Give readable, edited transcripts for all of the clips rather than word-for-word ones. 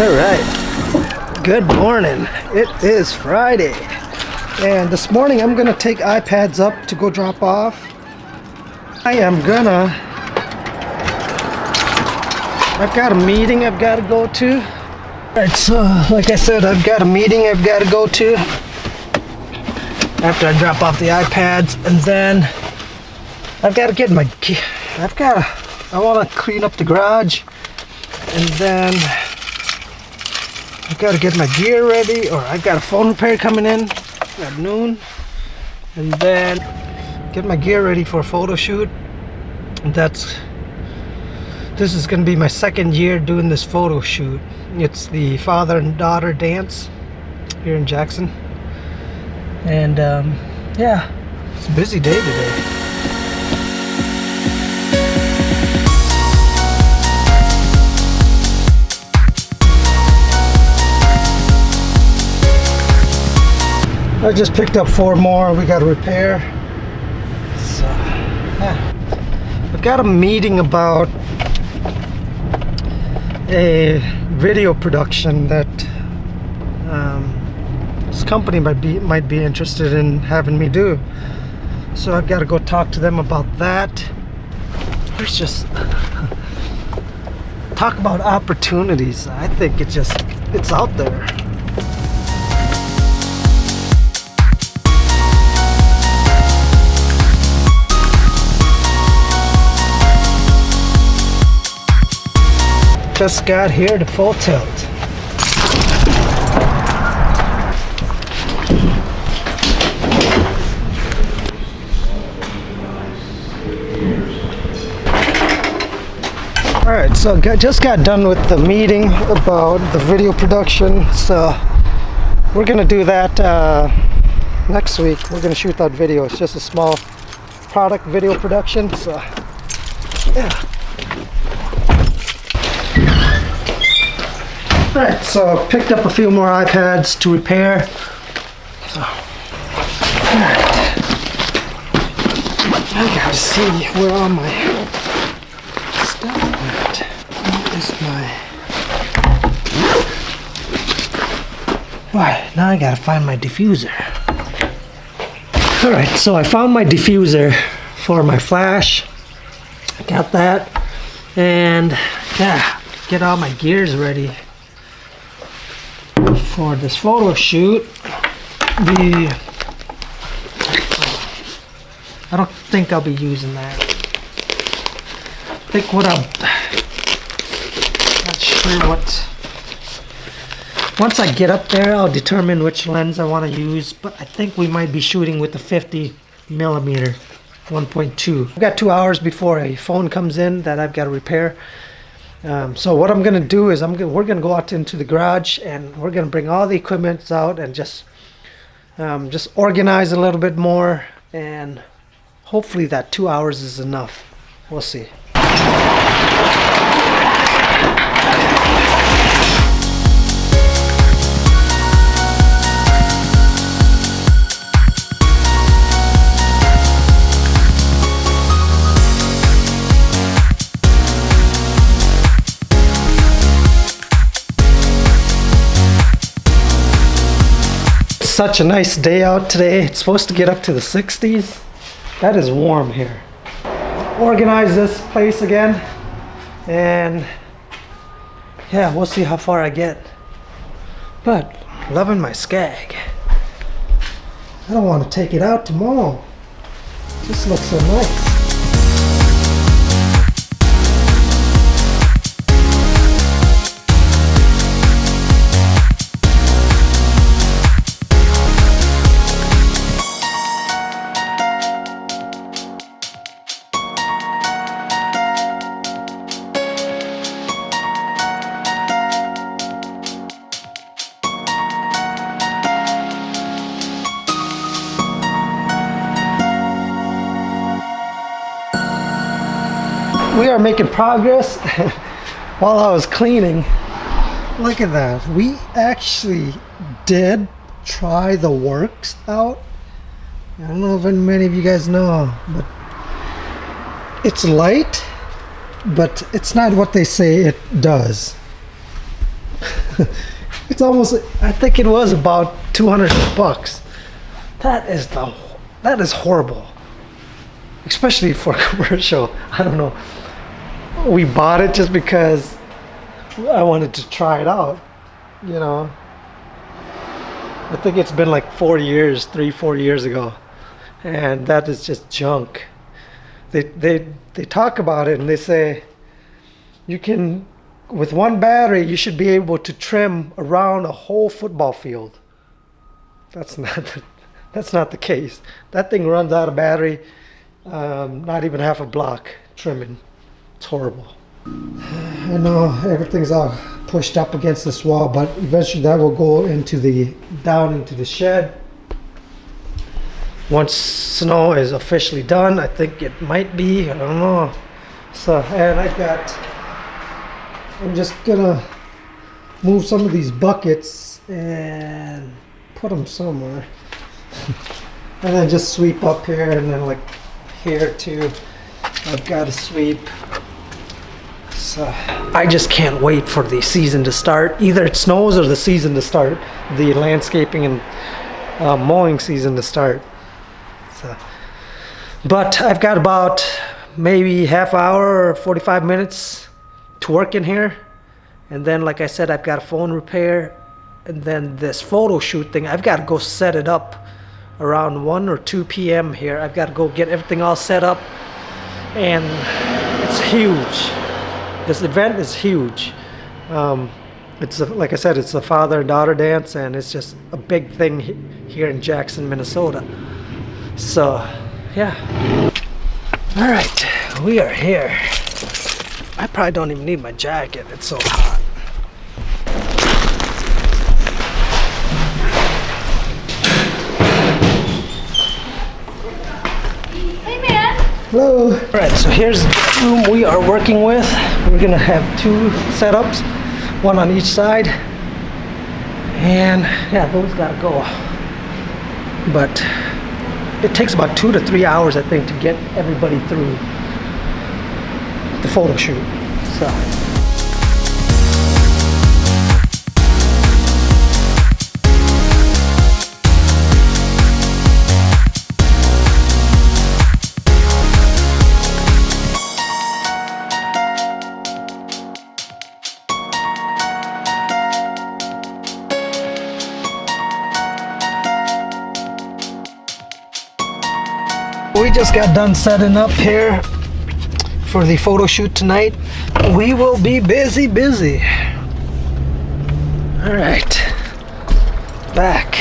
Alright, good morning. It is Friday, and this morning I'm gonna take iPads up to go drop off. I've got a meeting I've got to go to. Alright, so like I said, I've got a meeting I've got to go to after I drop off the iPads, and then I've got to get my gear. I want to clean up the garage, and then I've got to get my gear ready, or I've got a phone repair coming in at noon, and then get my gear ready for a photo shoot. This is going to be my second year doing this photo shoot. It's the father and daughter dance here in Jackson, and yeah, it's a busy day today. I just picked up 4 more we got to repair. So, yeah. I've got a meeting about a video production that this company might be interested in having me do. So I've got to go talk to them about that. There's just talk about opportunities. I think it's out there. Just got here to Full Tilt. Alright, so just got done with the meeting about the video production, so we're gonna do that next week. We're gonna shoot that video. It's just a small product video production, so yeah. Alright, so picked up a few more iPads to repair. So, alright. I gotta see where all my stuff went. Where is my... Right, now I gotta find my diffuser. Alright, so I found my diffuser for my flash. Got that. And yeah, get all my gears ready for this photo shoot. I don't think I'll be using that. I think not sure what. Once I get up there, I'll determine which lens I want to use, but I think we might be shooting with the 50mm 1.2. I've got 2 hours before a phone comes in that I've got to repair. So what I'm gonna do is we're gonna go out into the garage, and we're gonna bring all the equipment out and just organize a little bit more, and hopefully that 2 hours is enough. We'll see. Such a nice day out today. It's supposed to get up to the 60s. That is warm here. Organize this place again, and yeah, we'll see how far I get. But loving my Skag. I don't want to take it out tomorrow. It just looks so nice. We are making progress while I was cleaning. Look at that. We actually did try the works out. I don't know if many of you guys know, but it's light, but it's not what they say it does. It's almost, I think it was about $200. That is horrible. Especially for commercial. I don't know. We bought it just because I wanted to try it out, you know. I think it's been like 4 years, 3-4 years ago. And that is just junk. They talk about it and they say you can, with one battery, you should be able to trim around a whole football field. That's not the case. That thing runs out of battery, not even half a block trimming. It's horrible. I know everything's all pushed up against this wall, but eventually that will go down into the shed. Once snow is officially done, I think it might be, I don't know. So, and I'm just gonna move some of these buckets and put them somewhere. And then just sweep up here, and then like here too, I've got to sweep. So I just can't wait for the season to start. Either it snows or the season to start, the landscaping and mowing season to start. So, but I've got about maybe half hour or 45 minutes to work in here, and then like I said, I've got a phone repair, and then this photo shoot thing, I've got to go set it up around 1 or 2 p.m. here. I've got to go get everything all set up, and it's huge. This event is huge. It's like I said, it's a father and daughter dance, and it's just a big thing here in Jackson, Minnesota. So yeah. All right, we are here. I probably don't even need my jacket, it's so hot. Hey man! Hello! Alright, so here's the room we are working with. We're gonna have 2 setups, one on each side. And yeah, those gotta go. But it takes about 2 to 3 hours, I think, to get everybody through the photo shoot. So. We just got done setting up here for the photo shoot tonight. We will be busy. All right, back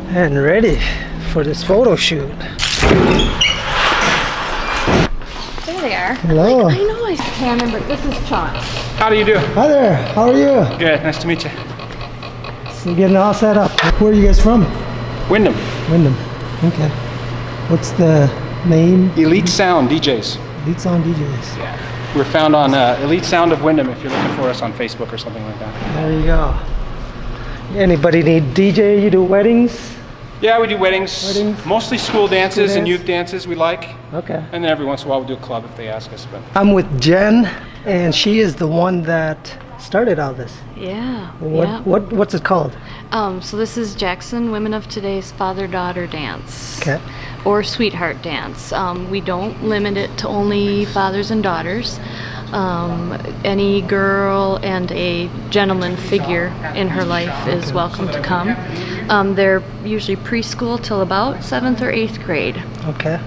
and ready for this photo shoot. There they are. Hello. I know I can't remember. This is Chant. How do you do? Hi there, how are you? Good, nice to meet you. So getting all set up. Where are you guys from? Wyndham, Wyndham. Okay. What's the name? Elite Sound DJs. Elite Sound DJs. Yeah. We're found on Elite Sound of Wyndham if you're looking for us on Facebook or something like that. There you go. Anybody need DJ? You do weddings? Yeah, we do weddings. Mostly school dances and youth dances we like. Okay. And then every once in a while we'll do a club if they ask us. But I'm with Jen, and she is the one that started all this. Yeah. What's it called? So this is Jackson Women of Today's Father-Daughter Dance. Okay. Or Sweetheart Dance. We don't limit it to only fathers and daughters. Any girl and a gentleman figure in her life is welcome to come. They're usually preschool till about 7th or 8th grade. Okay.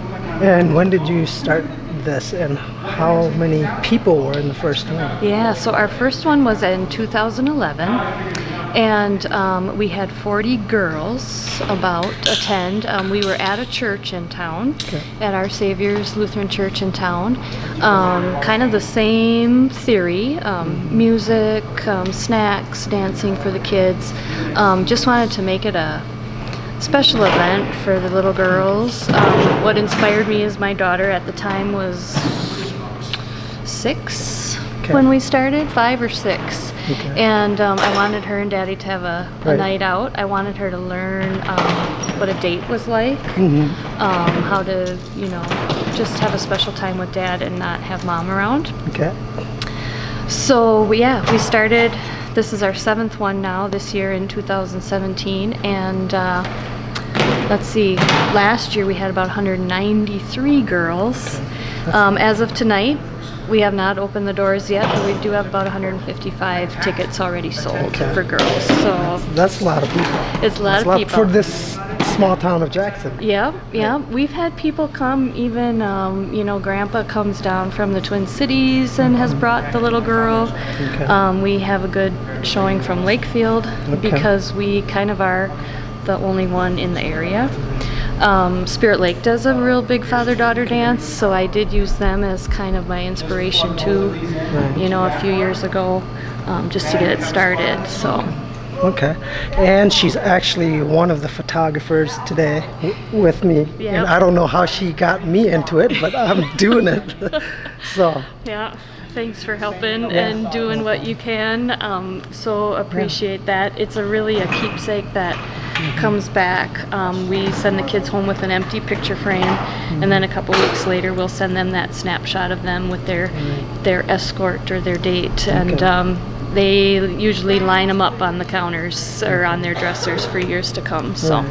And when did you start this, and how many people were in the first one? Yeah, so our first one was in 2011, and we had 40 girls about attend. We were at a church in town, at Our Savior's Lutheran Church in town. Kind of the same theory, music, snacks, dancing for the kids. Just wanted to make it a special event for the little girls. What inspired me is my daughter at the time was 6 when we started, 5 or 6. Okay. And I wanted her and Daddy to have a night out. I wanted her to learn what a date was like, how to, just have a special time with Dad and not have Mom around. Okay. So yeah, we started This is our 7th one now this year in 2017, and let's see, last year we had about 193 girls. As of tonight, we have not opened the doors yet, but we do have about 155 tickets already sold for girls. So that's a lot of people. It's a lot of people. For this small town of Jackson. Yeah. We've had people come, even, Grandpa comes down from the Twin Cities and has brought the little girl. We have a good showing from Lakefield because we kind of are the only one in the area. Spirit Lake does a real big father-daughter dance, so I did use them as kind of my inspiration too, a few years ago, just to get it started. So. Okay, and she's actually one of the photographers today with me, and I don't know how she got me into it, but I'm doing it. So. Yeah. Thanks for helping and doing what you can. So appreciate that. It's really a keepsake that comes back. We send the kids home with an empty picture frame, and then a couple weeks later we'll send them that snapshot of them with their escort or their date, and they usually line them up on the counters or on their dressers for years to come. So.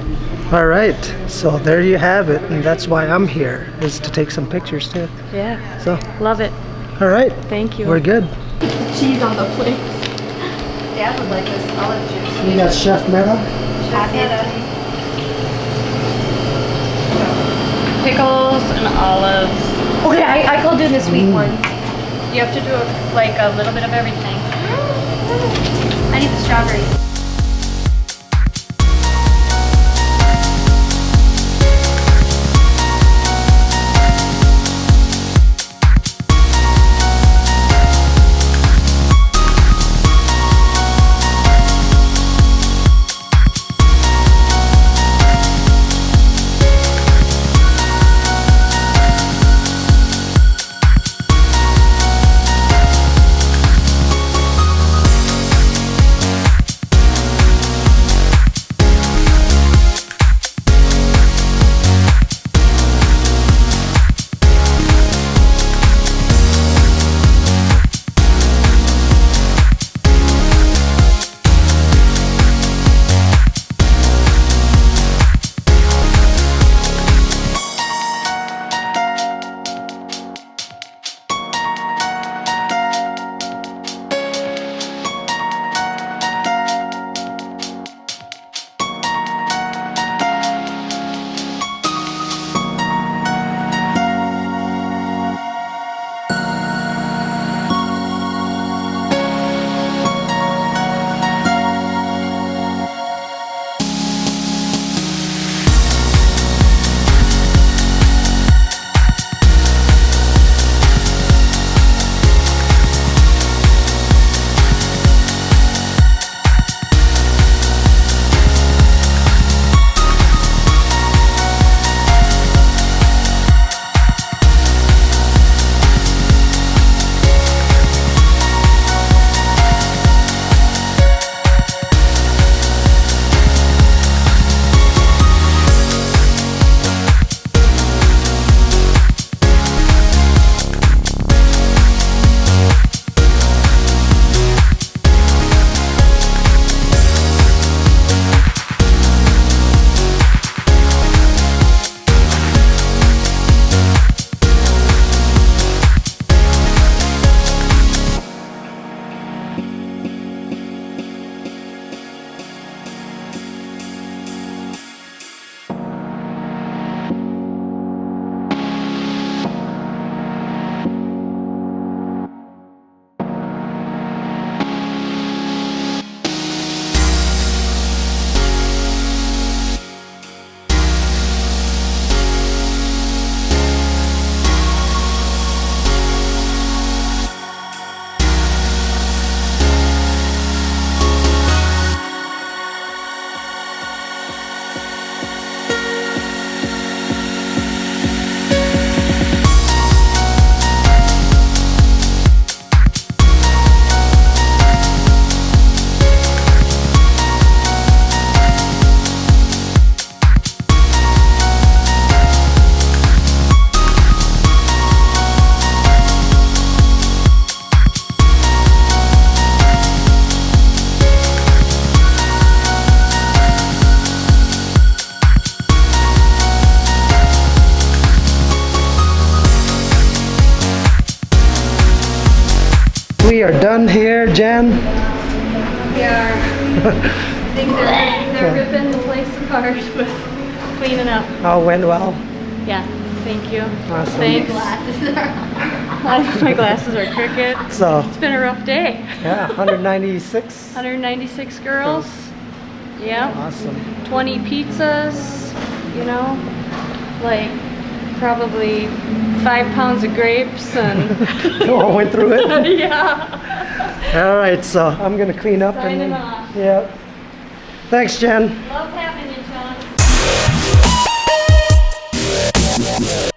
All right, so there you have it, and that's why I'm here, is to take some pictures too. Yeah. So. Love it. All right. Thank you. We're good. Cheese on the plate. Dad would like this olive juice. We got Chef Meta. Pickles and olives. Okay, I called in the sweet ones. You have to do a little bit of everything. I need the strawberries. we are done here, Jen. We are. I think they're ripping the place apart with cleaning up. All went well. Yeah, thank you. Awesome. Thanks. My glasses are crooked. So, It's been a rough day. yeah, 196. 196 girls. Yep. Awesome. 20 pizzas, you know, like probably 5 pounds of grapes and All went through it. yeah. All right, so I'm gonna clean up and Signing then, off. yeah. Thanks, Jen. Love having you, John.